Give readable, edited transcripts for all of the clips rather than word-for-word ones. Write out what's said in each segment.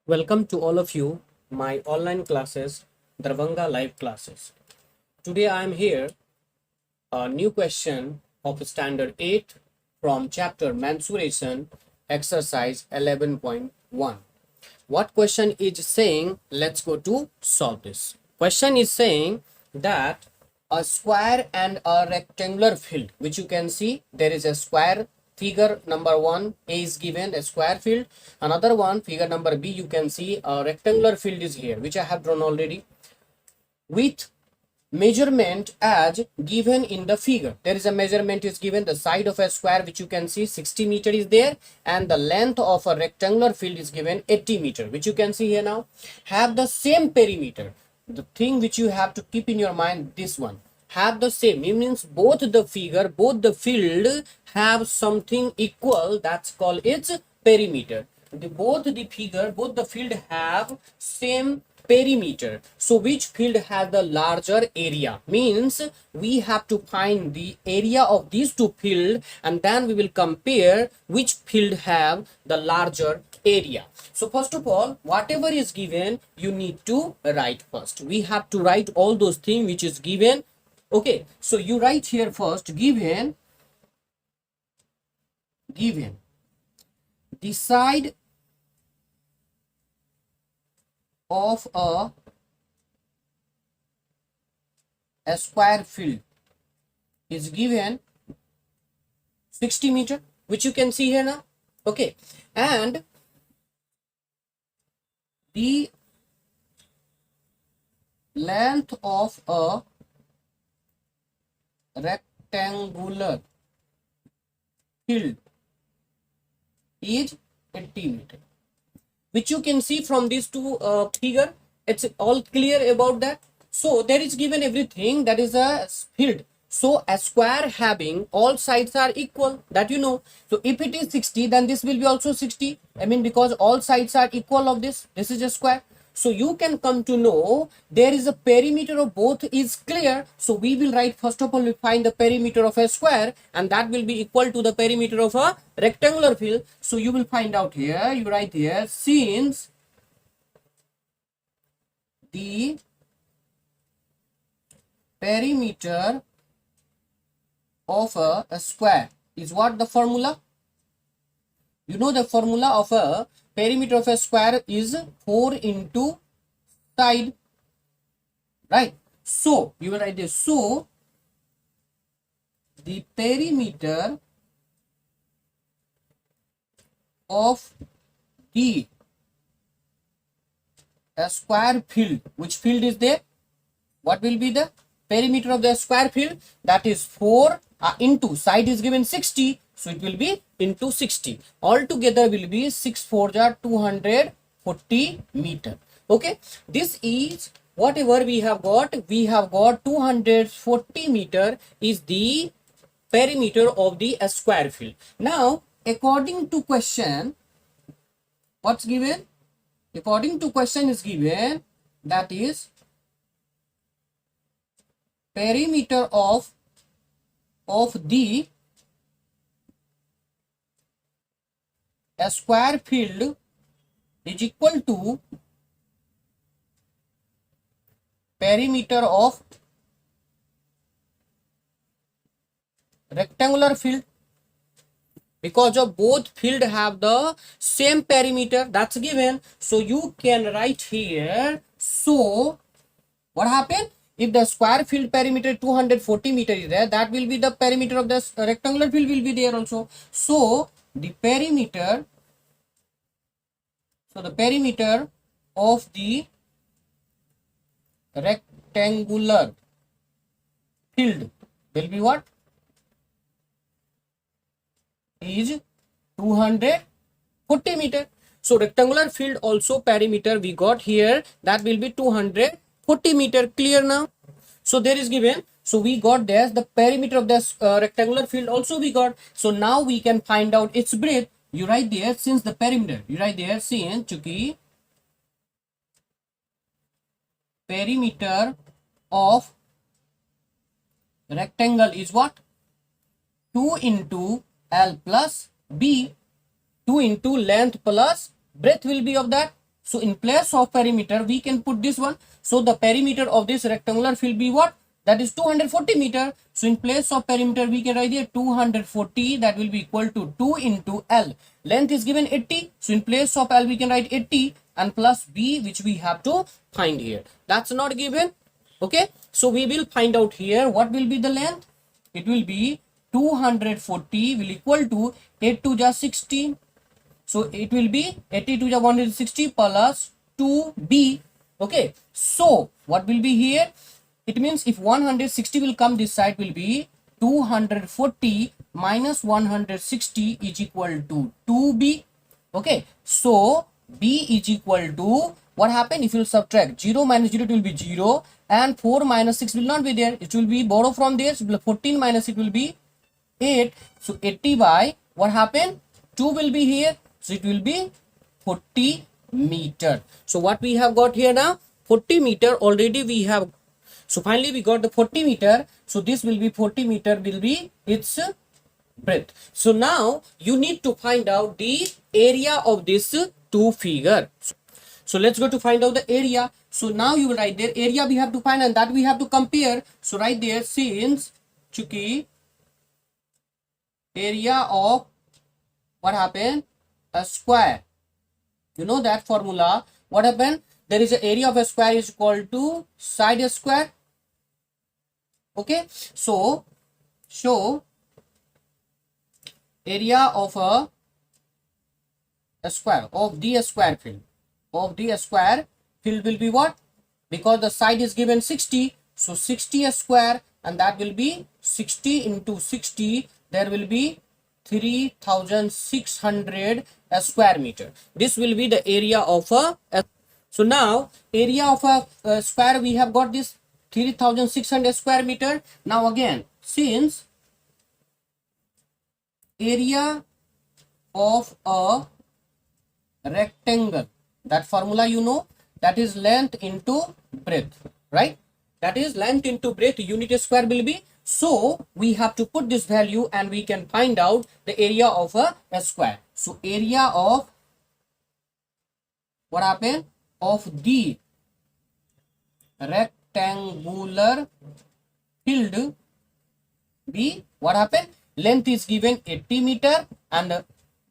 Welcome to all of you, my online classes, Darbhanga live classes. Today I am here, a new question of standard 8 from chapter mensuration, exercise 11.1. What question is saying? Let's go to solve this. Question is saying that a square and a rectangular field, which you can see there is a square. Figure number 1 A is given a square field. Another one, figure number B, you can see a rectangular field is here, which I have drawn already, with measurement as given in the figure. There is a measurement is given, the side of a square, which you can see 60 meter is there, and the length of a rectangular field is given 80 meter, which you can see here. Now have the same perimeter. The thing which you have to keep in your mind, this one have the same, it means both the figure, both the field have something equal, that's called its perimeter. Both the figure, both the field have same perimeter. So which field has the larger area? Means we have to find the area of these two fields, and then we will compare which field have the larger area. So first of all, whatever is given, you need to write first. We have to write all those things which is given. Okay, so you write here first, given the side of a square field is given 60 meter, which you can see here now. Okay, and the length of a rectangular field is 80 meter, which you can see from these two figure. It's all clear about that. So there is given everything, that is a field. So a square having all sides are equal, that you know. So if it is 60, then this will be also 60. I mean, because all sides are equal of this is a square. So you can come to know there is a perimeter of both is clear. So we will write, first of all, we find the perimeter of a square, and that will be equal to the perimeter of a rectangular field. So you will find out here, you write here, since the perimeter of a square is what the formula? You know the formula of a perimeter of a square is 4 into side, right? So you will write this. So the perimeter of the square field, which field is there? What will be the perimeter of the square field? That is 4 into side is given 60, so it will be into 60. Altogether will be 6 4 are 240 meter. Okay, this is whatever we have got. We have got 240 meter is the perimeter of the square field. Now according to question, what's given? According to question is given, that is perimeter of the square field is equal to perimeter of rectangular field, because of both field have the same perimeter, that's given. So you can write here. So what happened? If the square field perimeter 240 meter is there, that will be the perimeter of the rectangular field will be there also. So the perimeter, of the rectangular field will be what? Is 240 meter. So rectangular field also perimeter we got here, that will be 240 meter. Clear now? So there is given. So we got this, the perimeter of this rectangular field also we got. So now we can find out its breadth. You write there, since the perimeter, you write there, since chunki perimeter of rectangle is what? 2 into L plus B, 2 into length plus breadth will be of that. So in place of perimeter, we can put this one. So the perimeter of this rectangular field be what? That is 240 meter. So in place of perimeter, we can write here 240. That will be equal to 2 into L. Length is given 80. So in place of L, we can write 80 and plus B, which we have to find here. That's not given. Okay. So we will find out here what will be the length. It will be 240 will equal to 8 to the 16. So it will be 80 to the 160 plus 2b. Okay. So what will be here? It means if 160 will come, this side will be 240 minus 160 is equal to 2b. Okay. So b is equal to what happened? If you subtract 0 minus 0, it will be 0 and 4 minus 6 will not be there. It will be borrow from there. So 14 minus it will be 8. So 80 by what happened? 2 will be here. So it will be 40 meter. So what we have got here now? 40 meter already we have. So finally we got the 40 meter. So this will be 40 meter will be its breadth. So now you need to find out the area of this two figure. So let's go to find out the area. So now you will write there area we have to find and that we have to compare. So right there, since Chuki area of what happened? A square. You know that formula. What happened? There is an area of a square is equal to side square. Okay. So show area of a square of the square field. Of the square field will be what? Because the side is given 60. So 60 square and that will be 60 into 60. There will be 3600 square meter. This will be the area of a. So now area of a square we have got this 3600 square meter. Now again, since area of a rectangle, that formula you know, that is length into breadth, right? That is length into breadth, unit square will be. So we have to put this value and we can find out the area of a square. So area of what happened? Of the rectangular field be what happened? Length is given 80 meter and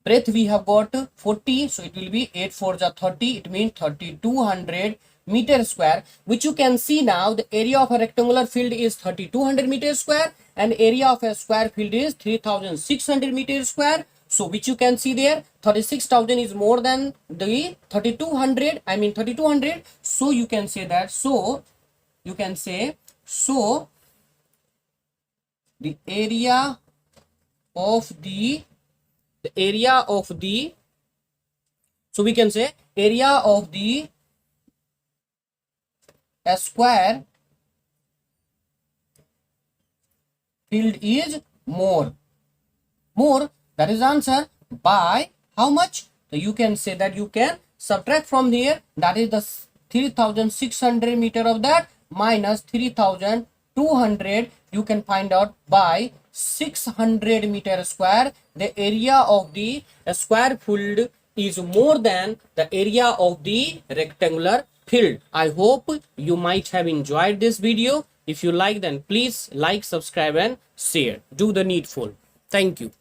breadth we have got 40. So it will be 8 4 30. It means 3200 meter square, which you can see now the area of a rectangular field is 3200 meter square and area of a square field is 3600 meter square. So which you can see there 36,000 is more than the 3200. I mean 3200. So you can say that. So you can say so the area of the so we can say area of the a square field is more. That is answer. By how much? So you can say that you can subtract from here, that is the 3600 meter of that minus 3200. You can find out by 600 meter square the area of the square field is more than the area of the rectangular field. I hope you might have enjoyed this video. If you like, then please like, subscribe and share. Do the needful. Thank you.